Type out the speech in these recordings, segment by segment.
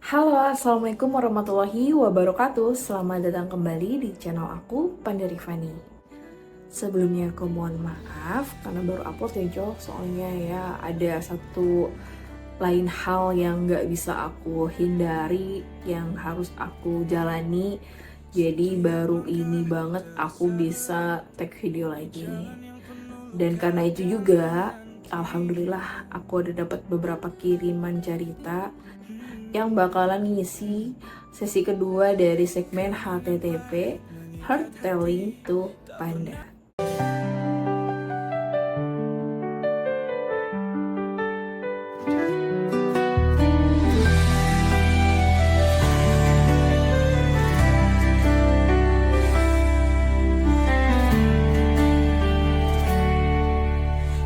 Halo, Assalamualaikum warahmatullahi wabarakatuh. Selamat datang kembali di channel aku, Panda Rifani. Sebelumnya aku mohon maaf karena baru upload ya Jo. Soalnya ya ada satu lain hal yang gak bisa aku hindari, yang harus aku jalani. Jadi baru ini banget aku bisa take video lagi. Dan karena itu juga, alhamdulillah aku ada dapat beberapa kiriman cerita yang bakalan ngisi sesi kedua dari segmen HTTP, Heart Telling to Panda.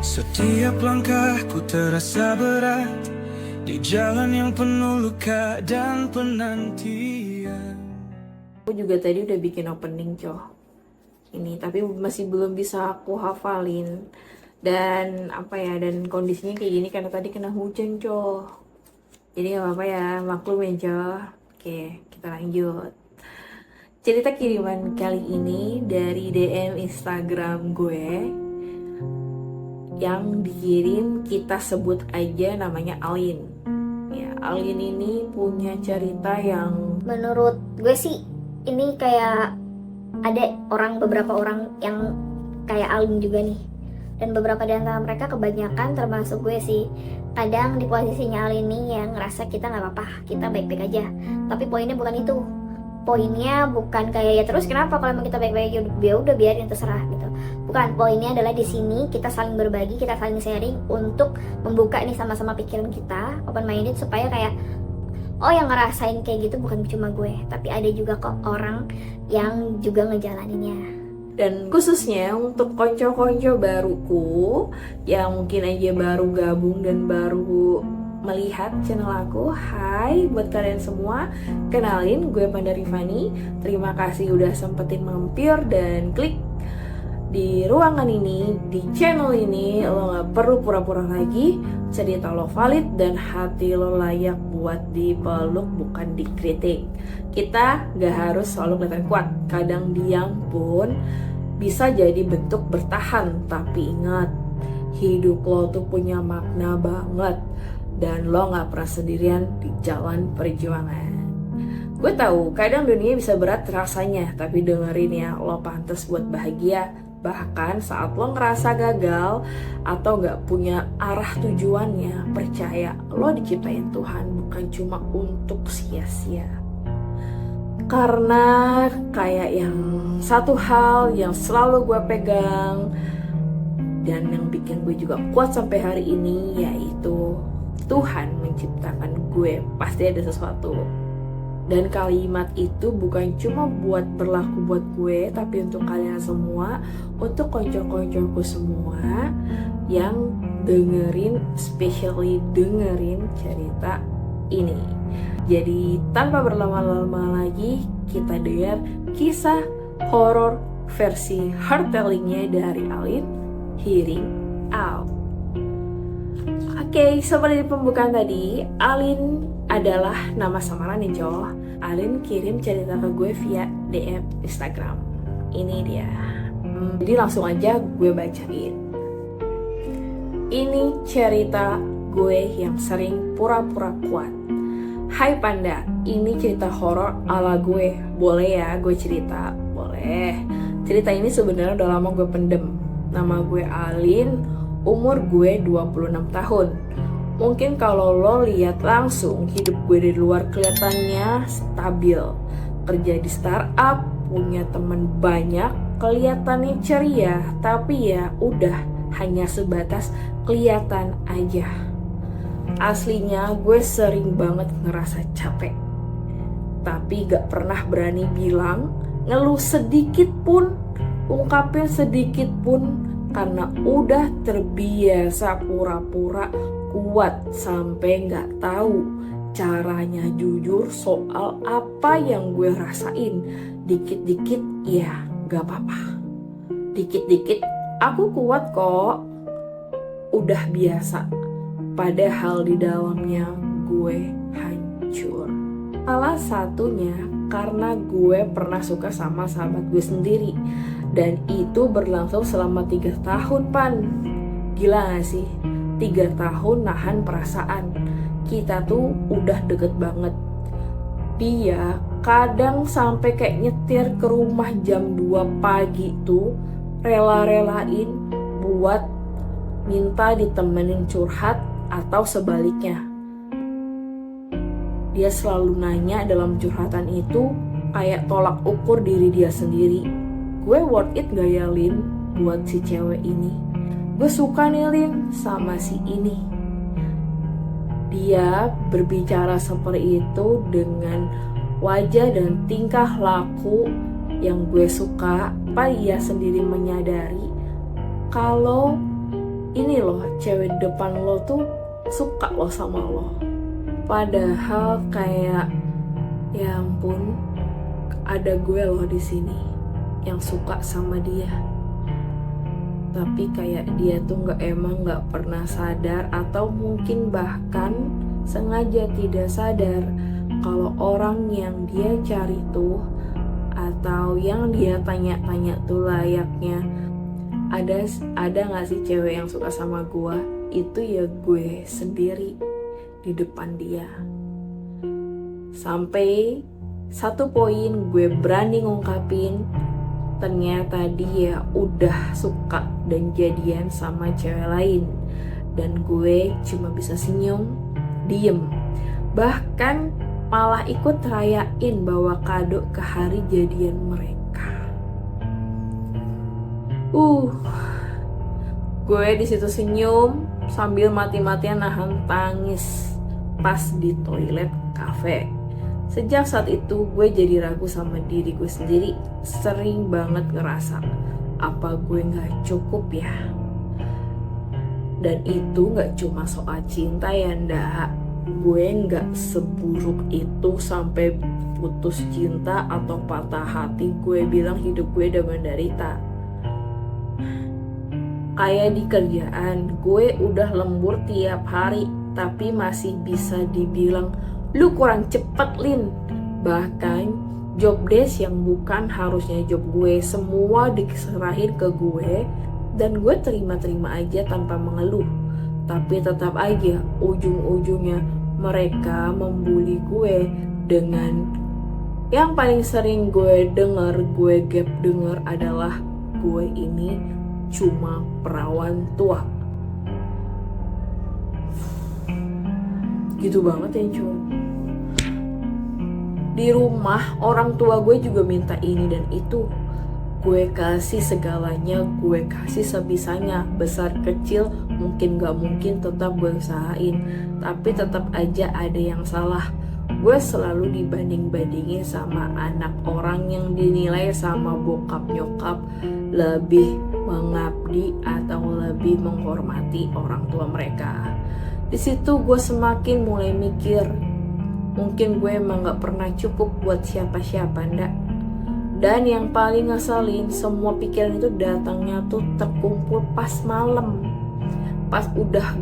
Setiap langkahku terasa berat di jalan yang penuh luka dan penantian. Aku juga tadi udah bikin opening ini, tapi masih belum bisa aku hafalin. Dan dan kondisinya kayak gini karena tadi kena hujan Jadi gak apa-apa ya, maklum ya Oke, kita lanjut. Cerita kiriman kali ini dari DM Instagram gue yang dikirim, kita sebut aja namanya Alin. Ya, Alin ini punya cerita yang menurut gue sih ini kayak ada beberapa orang yang kayak Alin juga nih, dan beberapa di antara mereka, kebanyakan termasuk gue sih, kadang di posisinya Alin nih yang ngerasa kita nggak apa-apa, kita baik-baik aja. Tapi poinnya bukan itu. Poinnya bukan kayak ya terus kenapa kalau emang kita baik-baik aja, ya udah biarin terserah gitu. Bukan, poinnya adalah di sini kita saling berbagi, kita saling sharing untuk membuka nih sama-sama pikiran kita, open minded, supaya kayak oh yang ngerasain kayak gitu bukan cuma gue, tapi ada juga kok orang yang juga ngejalaninnya. dan khususnya untuk konco-konco baruku yang mungkin aja baru gabung dan baru melihat channel aku. Hai buat kalian semua, kenalin gue Panda Rifani. Terima kasih udah sempetin mampir dan klik di ruangan ini, di channel ini. Lo gak perlu pura-pura lagi, cerita lo valid dan hati lo layak buat dipeluk, bukan dikritik. Kita gak harus selalu kelihatan kuat, kadang diam pun bisa jadi bentuk bertahan. Tapi ingat, hidup lo tuh punya makna banget, dan lo gak pernah sendirian di jalan perjuangan. Gue tahu kadang dunia bisa berat rasanya, tapi dengerin ya, lo pantas buat bahagia. Bahkan saat lo ngerasa gagal atau gak punya arah tujuannya, percaya lo diciptain Tuhan bukan cuma untuk sia-sia. Karena kayak yang satu hal yang selalu gue pegang dan yang bikin gue juga kuat sampai hari ini, yaitu Tuhan menciptakan gue, pasti ada sesuatu. Dan kalimat itu bukan cuma berlaku buat gue, tapi untuk kalian semua, untuk konco-koncoku semua yang dengerin, especially dengerin cerita ini. Jadi tanpa berlama-lama lagi, kita dengar kisah horor versi hearttelling-nya dari Alin, Hearing Out. Oke, seperti di pembukaan tadi, Alin adalah nama samaran nih Alin kirim cerita ke gue via DM Instagram. Ini dia. Jadi langsung aja gue bacain. Ini cerita gue yang sering pura-pura kuat. Hai Panda, ini cerita horor ala gue. Boleh ya gue cerita? Boleh. Cerita ini sebenarnya udah lama gue pendem. Nama gue Alin, umur gue 26 tahun. Mungkin kalau lo lihat langsung, hidup gue dari luar kelihatannya stabil. Kerja di startup, punya teman banyak, kelihatannya ceria. Tapi ya udah, hanya sebatas kelihatan aja. Aslinya gue sering banget ngerasa capek, tapi gak pernah berani bilang, ngeluh sedikit pun, ungkapin sedikit pun, karena udah terbiasa pura-pura kuat sampai gak tahu caranya jujur soal apa yang gue rasain. Dikit-dikit ya gak apa-apa, dikit-dikit aku kuat kok, udah biasa. Padahal di dalamnya gue hancur. Salah satunya karena gue pernah suka sama sahabat gue sendiri. Dan itu berlangsung selama 3 tahun, Pan. Gila gak sih? 3 tahun nahan perasaan. Kita tuh udah deket banget. Dia kadang sampai kayak nyetir ke rumah jam 2 pagi tuh, rela-relain buat minta ditemenin curhat atau sebaliknya. Dia selalu nanya dalam curhatan itu kayak tolak ukur diri dia sendiri. Gue worth it gak ya, Lin, buat si cewek ini? Gue suka nih, Lin, sama si ini. Dia berbicara seperti itu dengan wajah dan tingkah laku yang gue suka. Apa ia sendiri menyadari kalau ini loh, cewek depan lo tuh suka lo sama lo. Padahal kayak, ya ampun, ada gue loh di sini yang suka sama dia. Tapi kayak dia tuh emang nggak pernah sadar, atau mungkin bahkan sengaja tidak sadar kalau orang yang dia cari tuh atau yang dia tanya-tanya tuh layaknya ada nggak sih cewek yang suka sama gue? Itu ya gue sendiri di depan dia. Sampai satu poin gue berani ngungkapin, ternyata dia udah suka dan jadian sama cewek lain. Dan gue cuma bisa senyum, diem. Bahkan malah ikut rayain bawa kado ke hari jadian mereka. Gue di situ senyum sambil mati-matian nahan tangis pas di toilet kafe. Sejak saat itu gue jadi ragu sama diri gue sendiri. Sering banget ngerasa, apa gue gak cukup ya? Dan itu gak cuma soal cinta ya, ndak. Gue gak seburuk itu sampai putus cinta atau patah hati. Gue bilang hidup gue udah menderita. Kayak di kerjaan, gue udah lembur tiap hari, tapi masih bisa dibilang, lu kurang cepet, Lin. Bahkan job desk yang bukan harusnya job gue, semua diserahin ke gue, dan gue terima-terima aja tanpa mengeluh. Tapi tetap aja ujung-ujungnya mereka membuli gue dengan yang paling sering gue gap denger adalah gue ini cuma perawan tua. Gitu banget ya, cuy. Di rumah orang tua gue juga minta ini dan itu. Gue kasih segalanya, gue kasih sebisanya. Besar kecil mungkin gak mungkin tetap gue usahain. Tapi tetap aja ada yang salah. Gue selalu dibanding-bandingin sama anak orang yang dinilai sama bokap nyokap lebih mengabdi atau lebih menghormati orang tua mereka. Di situ gue semakin mulai mikir, mungkin gue emang gak pernah cukup buat siapa-siapa, ndak. Dan yang paling ngeselin, semua pikiran itu datangnya tuh terkumpul pas malam. Pas udah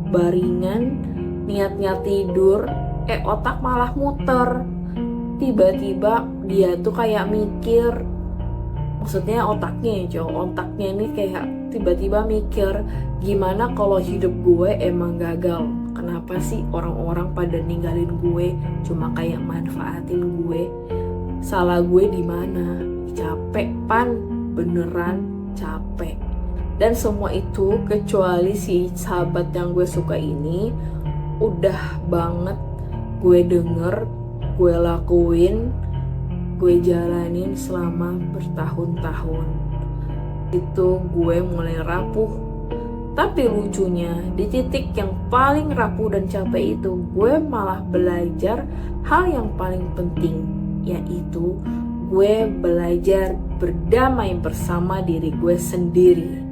baringan, niatnya tidur, otak malah muter. Tiba-tiba dia tuh kayak mikir, maksudnya otaknya ini kayak tiba-tiba mikir, gimana kalau hidup gue emang gagal? Kenapa sih orang-orang pada ninggalin gue, cuma kayak manfaatin gue? Salah gue di mana? Capek, Pan, beneran capek. Dan semua itu kecuali si sahabat yang gue suka ini udah banget gue denger, gue lakuin, gue jalanin selama bertahun-tahun. Itu gue mulai rapuh. Tapi lucunya, di titik yang paling rapuh dan capek itu, gue malah belajar hal yang paling penting, yaitu gue belajar berdamai bersama diri gue sendiri.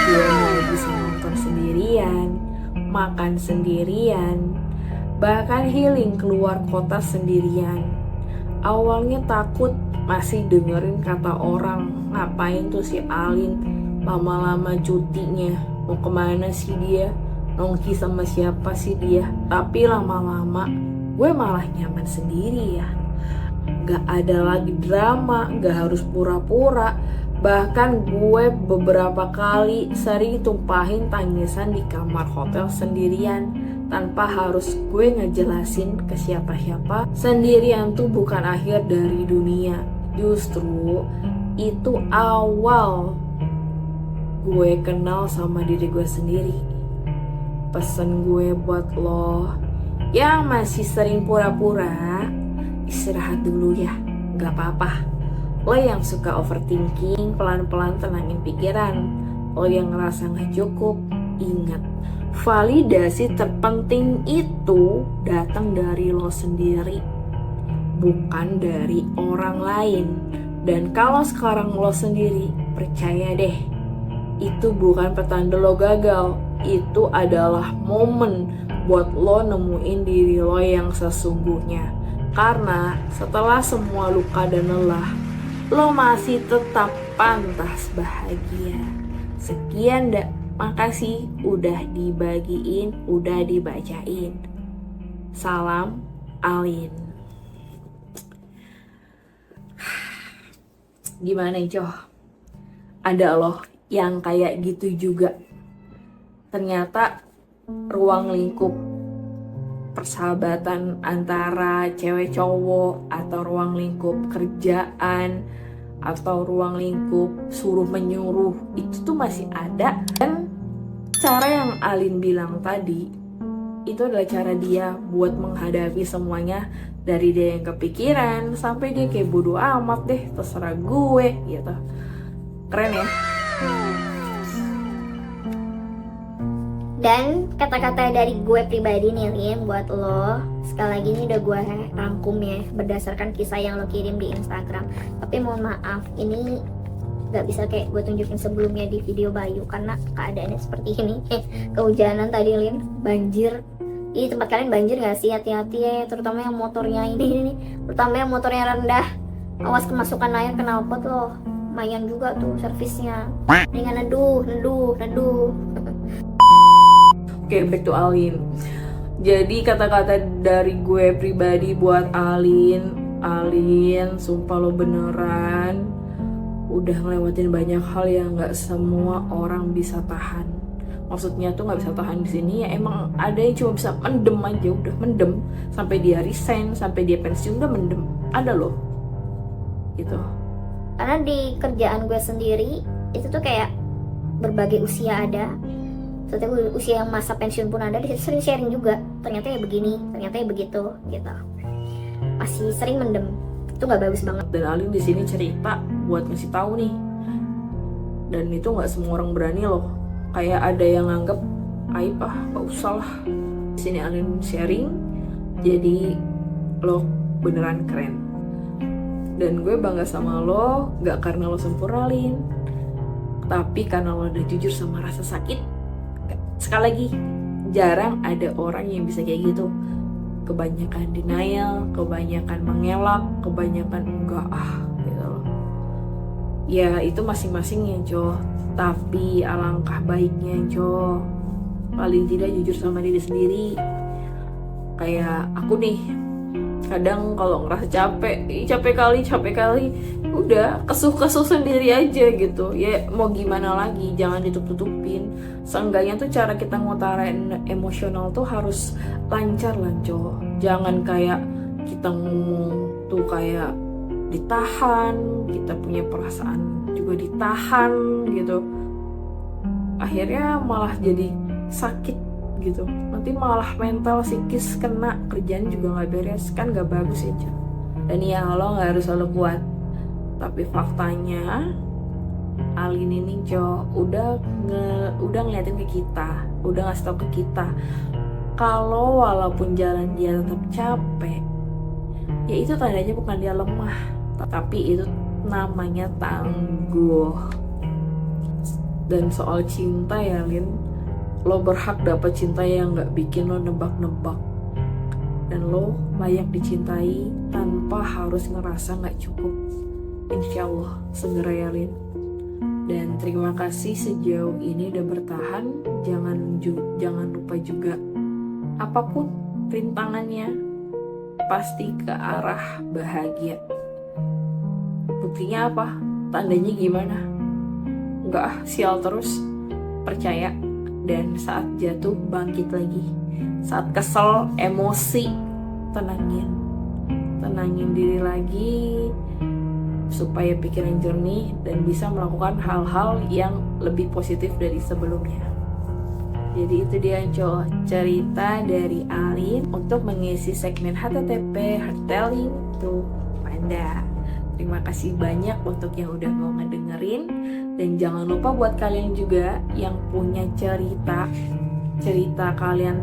Gue mulai bisa nonton sendirian, makan sendirian, bahkan healing keluar kota sendirian. Awalnya takut, masih dengerin kata orang, ngapain tuh si Alin lama-lama cutinya, mau kemana sih dia, nongki sama siapa sih dia. Tapi lama-lama gue malah nyaman sendiri ya. Gak ada lagi drama, gak harus pura-pura. Bahkan gue beberapa kali sering tumpahin tangisan di kamar hotel sendirian, tanpa harus gue ngejelasin ke siapa-siapa. Sendirian tuh bukan akhir dari dunia. Justru itu awal gue kenal sama diri gue sendiri. Pesan gue buat lo yang masih sering pura-pura, istirahat dulu ya, gak apa-apa. Lo yang suka overthinking, pelan-pelan tenangin pikiran. Lo yang ngerasa gak cukup, ingat, validasi terpenting itu datang dari lo sendiri, bukan dari orang lain. Dan kalau sekarang lo sendiri, percaya deh, itu bukan petanda lo gagal. Itu adalah momen buat lo nemuin diri lo yang sesungguhnya. Karena setelah semua luka dan lelah, lo masih tetap pantas bahagia. Sekian dah, makasih udah dibagiin, udah dibacain. Salam Alin. Gimana Jo? Ada loh yang kayak gitu juga. Ternyata ruang lingkup persahabatan antara cewek cowok, atau ruang lingkup kerjaan, atau ruang lingkup suruh menyuruh, itu tuh masih ada. Dan cara yang Alin bilang tadi, itu adalah cara dia buat menghadapi semuanya. Dari dia yang kepikiran sampai dia kayak bodo amat deh, terserah gue gitu. Keren ya. Dan kata-kata dari gue pribadi nih Lin buat lo, sekali lagi ini udah gue rangkum ya berdasarkan kisah yang lo kirim di Instagram. Tapi mohon maaf, ini gak bisa kayak gue tunjukin sebelumnya di video Bayu karena keadaannya seperti ini. Kehujanan tadi Lin, banjir. Di tempat kalian banjir gak sih? Hati-hati ya, terutama yang motornya ini. Terutama yang motornya rendah, awas kemasukan air knalpot lo. Lumayan juga tuh servisnya. Dengan neduh. Oke, back to Alin. Jadi kata-kata dari gue pribadi buat Alin, sumpah lo beneran udah ngelewatin banyak hal yang nggak semua orang bisa tahan. Maksudnya tuh nggak bisa tahan di sini ya, emang ada yang cuma bisa mendem aja, udah mendem sampai dia resign, sampai dia pensiun udah mendem. Ada loh, gitu. Karena di kerjaan gue sendiri itu tuh kayak berbagai usia ada. Setelah usia yang masa pensiun pun ada, di situ sering sharing juga. Ternyata ya begini, ternyata ya begitu, gitu. Masih sering mendem, itu nggak bagus banget. Dan Alin di sini cerita buat ngasih tahu nih. Dan itu nggak semua orang berani loh. Kayak ada yang nganggep aib nggak usah lah. Di sini Alin sharing, jadi lo beneran keren. Dan gue bangga sama lo, nggak karena lo sempurna Lin, tapi karena lo udah jujur sama rasa sakit. Sekali lagi, jarang ada orang yang bisa kayak gitu. Kebanyakan denial, kebanyakan mengelak, kebanyakan enggak gitu loh. Ya itu masing-masing ya Jo. Tapi alangkah baiknya Jo, paling tidak jujur sama diri sendiri. Kayak aku nih, kadang kalau ngerasa capek kali, udah kesuh sendiri aja gitu. Ya mau gimana lagi, jangan ditutup-tutupin. Seenggaknya tuh cara kita ngutarain emosional tuh harus lancar lah Jo. Jangan kayak kita ngomong tuh kayak ditahan, kita punya perasaan juga ditahan gitu. Akhirnya malah jadi sakit gitu. Nanti malah mental psikis kena, kerjaan juga gak beres, kan gak bagus ya Jo. Dan ya lo gak harus selalu kuat, tapi faktanya Alin ini Jo udah ngeliatin ke kita, udah ngasih tau ke kita kalau walaupun jalan dia tetap capek, ya itu tandanya bukan dia lemah, tapi itu namanya tangguh. Dan soal cinta ya Lin, lo berhak dapet cinta yang gak bikin lo nebak-nebak. Dan lo layak dicintai tanpa harus ngerasa gak cukup. Insya Allah segera ya Lin. Dan terima kasih sejauh ini udah bertahan. Jangan lupa juga, apapun rintangannya pasti ke arah bahagia. Buktinya apa? Tandanya gimana? Enggak, sial terus. Percaya. Dan saat jatuh bangkit lagi. Saat kesel, emosi, tenangin diri lagi supaya pikiran jernih dan bisa melakukan hal-hal yang lebih positif dari sebelumnya. Jadi itu dia cerita dari Alin untuk mengisi segmen HTTP Heart Telling to Panda. Terima kasih banyak untuk yang udah mau ngedengerin. Dan jangan lupa buat kalian juga yang punya cerita kalian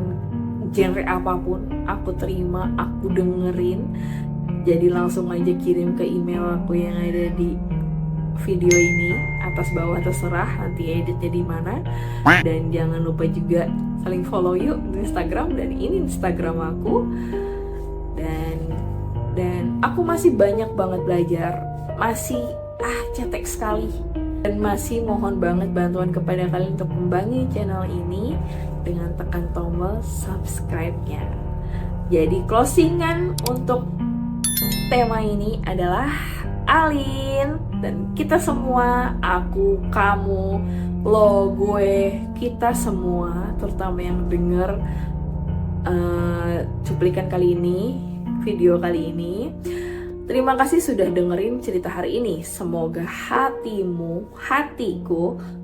genre apapun, aku terima, aku dengerin. Jadi langsung aja kirim ke email aku yang ada di video ini, atas bawah terserah nanti editnya di mana. Dan jangan lupa juga saling follow yuk di Instagram, dan ini Instagram aku. Dan aku masih banyak banget belajar, masih cetek sekali, dan masih mohon banget bantuan kepada kalian untuk kembangin channel ini dengan tekan tombol subscribe-nya. Jadi closingan untuk tema ini adalah Alin, dan kita semua, aku, kamu, lo, gue, kita semua, terutama yang denger cuplikan kali ini, video kali ini. Terima kasih sudah dengerin cerita hari ini. Semoga hatiku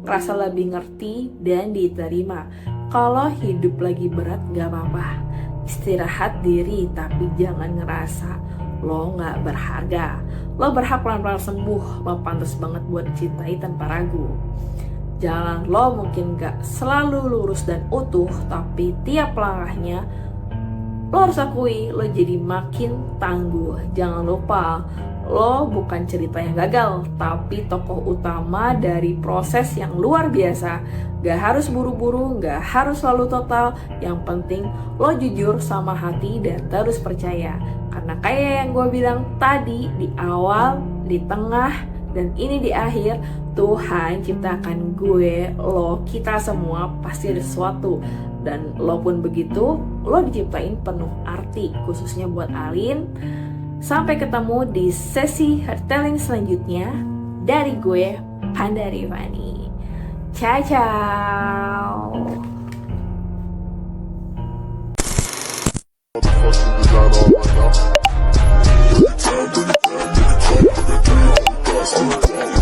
merasa lebih ngerti dan diterima. Kalau hidup lagi berat gak apa-apa, istirahat diri, tapi jangan ngerasa lo gak berharga. Lo berhak pelan-pelan sembuh. Lo pantas banget buat cintai tanpa ragu. Jalan lo mungkin gak selalu lurus dan utuh, tapi tiap langkahnya lo harus akui lo jadi makin tangguh. Jangan lupa, lo bukan cerita yang gagal, tapi tokoh utama dari proses yang luar biasa. Gak harus buru-buru, gak harus selalu total. Yang penting lo jujur sama hati dan terus percaya. Karena kayak yang gue bilang tadi, di awal, di tengah, dan ini di akhir, Tuhan ciptakan gue, lo, kita semua pasti ada sesuatu. Dan lo pun begitu, lo diciptain penuh arti, khususnya buat Alin. Sampai ketemu di sesi Heart Telling selanjutnya dari gue, Panda Rivani. Ciao. Time,